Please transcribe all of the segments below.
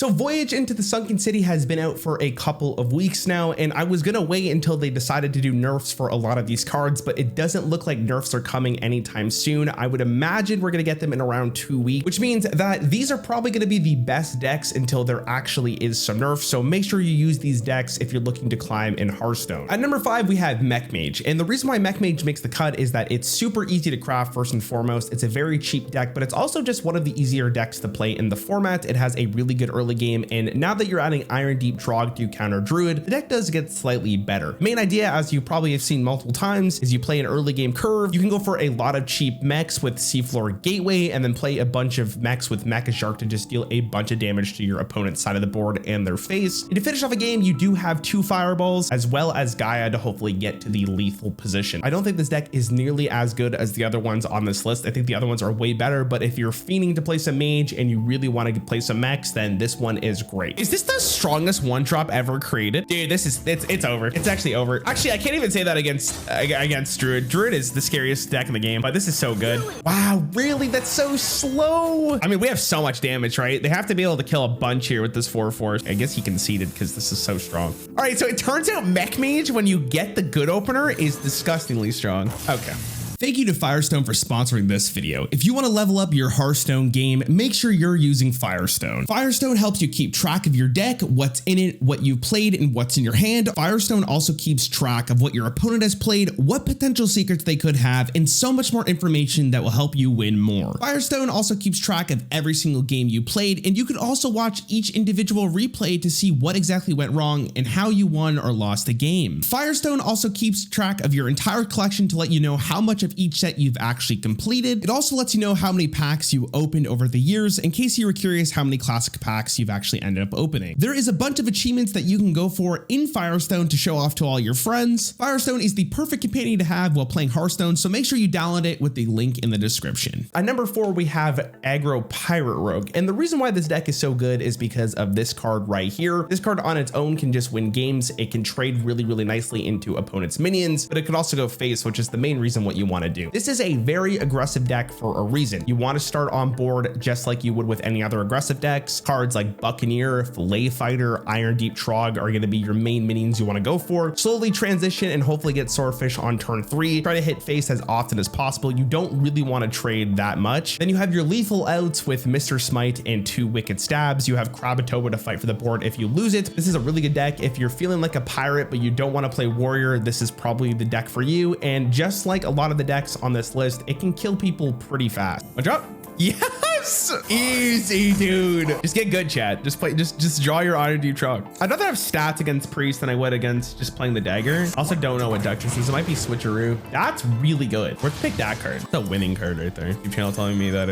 So Voyage into the Sunken City has been out for a couple of weeks now, and I was gonna wait until they decided to do nerfs for a lot of these cards, but it doesn't look like nerfs are coming anytime soon. I would imagine we're gonna get them in around 2 weeks, which means that these are probably gonna be the best decks until there actually is some nerfs. So make sure you use these decks if you're looking to climb in Hearthstone. At number 5, we have Mech Mage. And the reason why Mech Mage makes the cut is that it's super easy to craft first and foremost. It's a very cheap deck, but it's also just one of the easier decks to play in the format. It has a really good early game, and now that you're adding Iron Deep Trog to counter Druid, the deck does get slightly better. Main idea, as you probably have seen multiple times, is you play an early game curve. You can go for a lot of cheap mechs with Seafloor Gateway, and then play a bunch of mechs with Mecha Shark to just deal a bunch of damage to your opponent's side of the board and their face. And to finish off a game, you do have 2 Fireballs as well as Gaia to hopefully get to the lethal position. I don't think this deck is nearly as good as the other ones on this list. I think the other ones are way better, but if you're fiending to play some mage and you really want to play some mechs, then this one is great. Is this the strongest one drop ever created? Dude, it's over. It's actually over. Actually, I can't even say that against Druid. Druid is the scariest deck in the game, but this is so good. Wow, really? That's so slow. I mean, we have so much damage, right? They have to be able to kill a bunch here with this 4/4. I guess he conceded because this is so strong. All right, so it turns out Mech Mage, when you get the good opener, is disgustingly strong. Okay. Thank you to Firestone for sponsoring this video. If you want to level up your Hearthstone game, make sure you're using Firestone. Firestone helps you keep track of your deck, what's in it, what you've played, and what's in your hand. Firestone also keeps track of what your opponent has played, what potential secrets they could have, and so much more information that will help you win more. Firestone also keeps track of every single game you played, and you can also watch each individual replay to see what exactly went wrong and how you won or lost the game. Firestone also keeps track of your entire collection to let you know how much of each set you've actually completed. It also lets you know how many packs you opened over the years, in case you were curious how many classic packs you've actually ended up opening. There is a bunch of achievements that you can go for in Firestone to show off to all your friends. Firestone is the perfect companion to have while playing Hearthstone, so make sure you download it with the link in the description. At number 4, we have Aggro Pirate Rogue, and the reason why this deck is so good is because of this card right here. This card on its own can just win games. It can trade really nicely into opponents' minions, but it could also go face, which is the main reason what you want to do. This is a very aggressive deck for a reason. You want to start on board just like you would with any other aggressive decks. Cards like Buccaneer, Fillet Fighter, Iron Deep Trog are going to be your main minions you want to go for. Slowly transition and hopefully get Swordfish on turn 3. Try to hit face as often as possible. You don't really want to trade that much. Then you have your lethal outs with Mr. Smite and 2 Wicked Stabs. You have Krakatoa to fight for the board if you lose it. This is a really good deck. If you're feeling like a pirate but you don't want to play warrior, this is probably the deck for you. And just like a lot of the decks on this list, it can kill people pretty fast. A drop. Yes, easy, dude. Just get good, chat. Just play, just draw your Iron Deep Trog. I'd rather have stats against Priest than I would against just playing the dagger. Also don't know what deck this is. It might be Switcheroo. That's really good. We're to pick that card. It's a winning card right there. YouTube channel telling me that,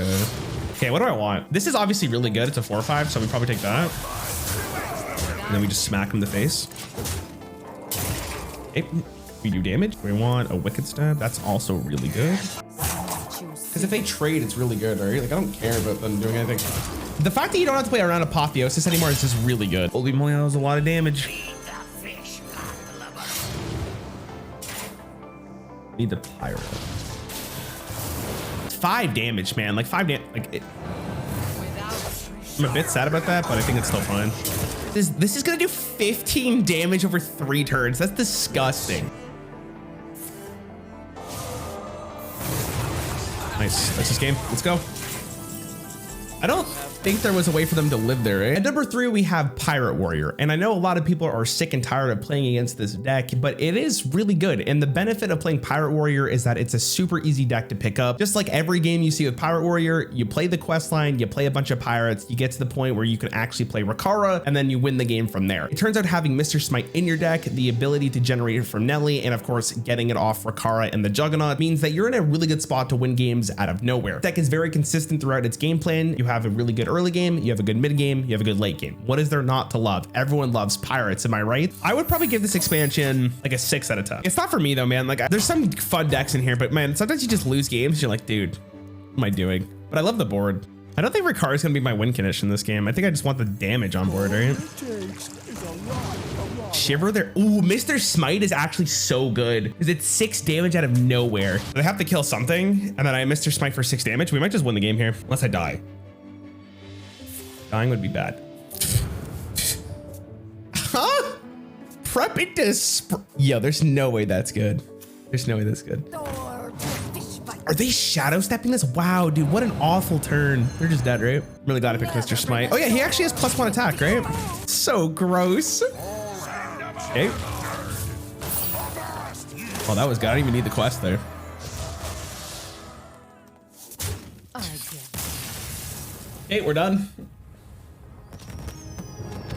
okay, what do I want? This is obviously really good. It's a 4/5, so we probably take that. And then we just smack him in the face. Okay, we do damage. We want a Wicked Stab. That's also really good. Because if they trade, it's really good, right? Like, I don't care about them doing anything. The fact that you don't have to play around Apotheosis anymore is just really good. Holy moly, that was a lot of damage. Need the Pyro. 5 damage, man. Like 5 damage. Like I'm a bit sad about that, but I think it's still fine. This is gonna do 15 damage over 3 turns. That's disgusting. Nice. That's this game. Let's go. I don't think there was a way for them to live there, right? At number 3, we have Pirate Warrior. And I know a lot of people are sick and tired of playing against this deck, but it is really good. And the benefit of playing Pirate Warrior is that it's a super easy deck to pick up. Just like every game you see with Pirate Warrior, you play the quest line, you play a bunch of pirates, you get to the point where you can actually play Rakara, and then you win the game from there. It turns out having Mr. Smite in your deck, the ability to generate it from Nelly, and of course, getting it off Rakara and the Juggernaut means that you're in a really good spot to win games out of nowhere. The deck is very consistent throughout its game plan. You have a really good early game, you have a good mid game, you have a good late game. What is there not to love? Everyone loves pirates, am I right? I would probably give this expansion like a 6 out of 10. It's not for me though, man. Like, there's some fun decks in here, but man, sometimes you just lose games. You're like, dude, what am I doing? But I love the board. I don't think Ricard is gonna be my win condition in this game. I think I just want the damage on board, right? Shiver there. Ooh, Mr. Smite is actually so good because it's 6 damage out of nowhere. I have to kill something, and then I Mr. Smite for 6 damage. We might just win the game here, unless I die. Dying would be bad. Huh? Prep into yo, there's no way that's good. There's no way that's good. Are they shadow stepping this? Wow, dude, what an awful turn. They're just dead, right? I'm really glad I picked Mr. Smite. Oh yeah, he actually has +1 attack, right? So gross. Okay. Oh, that was good. I didn't even need the quest there. Okay, we're done.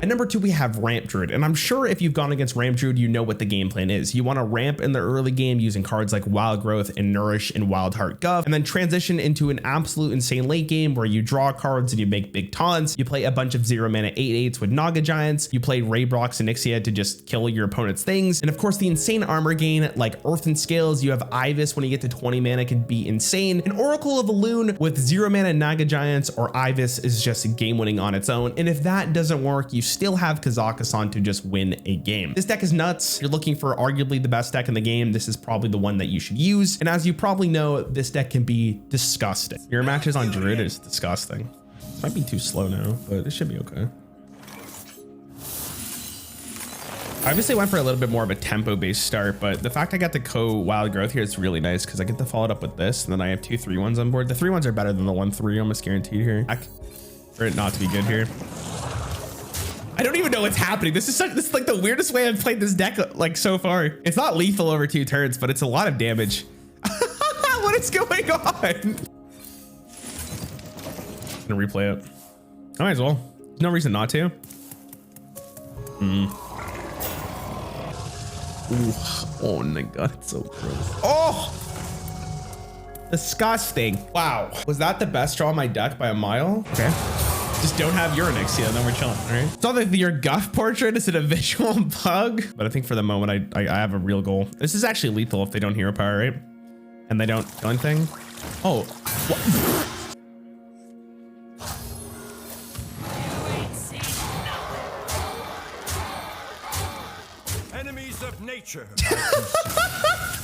At number 2, we have Ramp Druid, and I'm sure if you've gone against Ramp Druid, you know what the game plan is. You want to ramp in the early game using cards like Wild Growth and Nourish and Wild Heart Gov, and then transition into an absolute insane late game where you draw cards and you make big taunts. You play a bunch of 0 mana 8/8s with Naga Giants. You play Raybrox and Ixia to just kill your opponent's things. And of course, the insane armor gain like Earthen Scales. You have Ibis when you get to 20 mana can be insane. An Oracle of Elune with 0 mana Naga Giants or Ibis is just game winning on its own. And if that doesn't work, you still have Kazakhstan to just win a game. This deck is nuts. You're looking for arguably the best deck in the game. This is probably the one that you should use. And as you probably know, this deck can be disgusting. Your matches on Druid is disgusting. Might be too slow now, but it should be okay. I obviously went for a little bit more of a tempo based start, but the fact I got the Wild Growth here is really nice because I get to follow it up with this, and then I have 2 3/1s on board. The 3/1s are better than the 1/3, almost guaranteed here. For it not to be good here. I don't even know what's happening. This is like the weirdest way I've played this deck like so far. It's not lethal over 2 turns, but it's a lot of damage. What is going on? I'm gonna replay it. I might as well. There's no reason not to. Ooh. Oh my god, it's so gross. Oh! Disgusting. Wow. Was that the best draw on my deck by a mile? Okay. Just don't have Uranix, and then we're chilling, all right? It's not like your Guff portrait is a visual bug, but I think for the moment, I have a real goal. This is actually lethal if they don't hero power, right? And they don't kill anything. Oh, what? Enemies of nature.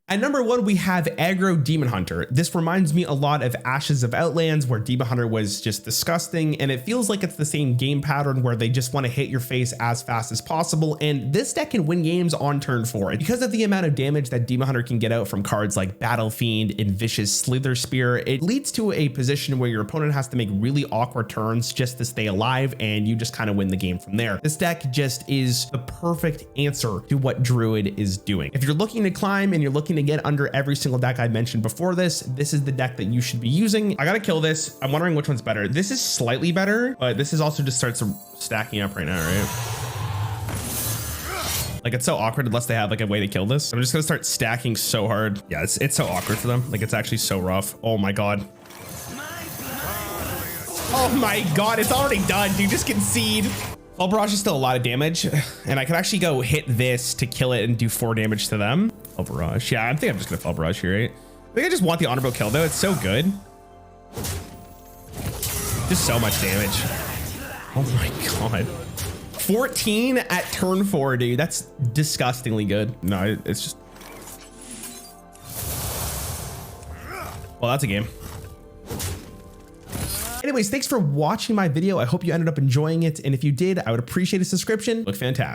At number 1, we have Aggro Demon Hunter. This reminds me a lot of Ashes of Outlands, where Demon Hunter was just disgusting, and it feels like it's the same game pattern where they just want to hit your face as fast as possible, and this deck can win games on turn 4. Because of the amount of damage that Demon Hunter can get out from cards like Battle Fiend and Vicious Slither Spear, it leads to a position where your opponent has to make really awkward turns just to stay alive, and you just kind of win the game from there. This deck just is the perfect answer to what Druid is doing. If you're looking to climb and you're looking to get under every single deck I mentioned before this is the deck that you should be using. I gotta kill this. I'm wondering which one's better. This is slightly better, but this is also just starts stacking up right now, right? Like it's so awkward unless they have like a way to kill this. I'm just gonna start stacking so hard. Yeah, it's so awkward for them. Like it's actually so rough. Oh my god. Oh my god, it's already done, dude. Just concede. Fall Barrage is still a lot of damage, and I could actually go hit this to kill it and do 4 damage to them. Fall Barrage. Yeah, I think I'm just gonna Fall Barrage here, right? I think I just want the honorable kill though. It's so good. Just so much damage. Oh my god. 14 at turn 4, dude. That's disgustingly good. No, it's just... Well, that's a game. Anyways, thanks for watching my video. I hope you ended up enjoying it. And if you did, I would appreciate a subscription. Look fantastic.